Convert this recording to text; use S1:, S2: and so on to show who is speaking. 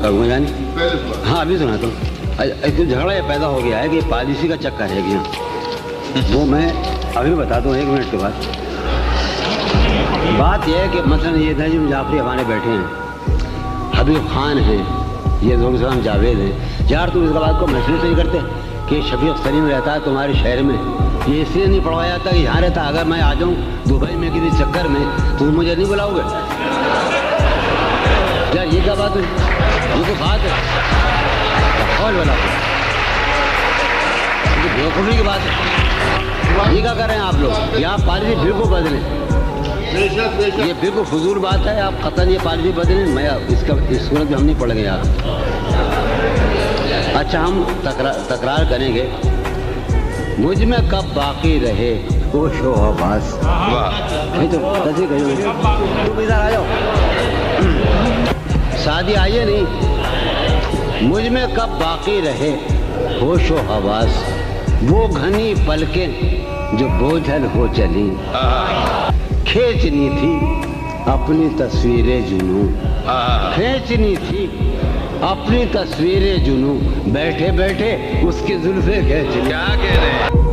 S1: करूँगा जानी। हाँ अभी सुना तो झगड़ा ये पैदा हो गया है कि पॉलिसी का चक्कर है कि वो मैं अभी बता दूँ 1 मिनट के बाद। बात यह है कि मसलन ये नजीम जाफरी हमारे बैठे हैं, हबीब खान हैं, ये ज़ोर जावेद हैं। यार तुम इसका बात को महसूस नहीं करते कि शफीक सलीम रहता है तुम्हारे शहर में, ये इसलिए नहीं पढ़वाया जाता कि यहाँ रहता। अगर मैं आ जाऊँ दुबई में किसी चक्कर में तो मुझे नहीं बुलाओगे यार? ये क्या बात है? ये तो बात है और वाला बेवकूफ़ी की बात है। ये क्या कर रहे हैं आप लोग? यहाँ पॉलिसी बिल्कुल बदलें, ये बिल्कुल फजूल बात है। आप कतन ये पॉलिसी बदलें, मैं इसका इस सूरत में हम नहीं पढ़ेंगे यार। अच्छा हम तकरार करेंगे। मुझ में कब बाकी रहे होश व हवास। नहीं तो कैसे कहोगे? तुम इधर आ जाओ, शादी आइए नहीं। मुझ में कब बाकी रहे होश व हवास, वो घनी पलकें जो बोझल हो चली, खींचनी थी अपनी तस्वीरें जुनू, खींचनी थी अपनी तस्वीरें जुनू, बैठे बैठे उसकी जुल्फे खींचनी।
S2: क्या कह रहे हैं?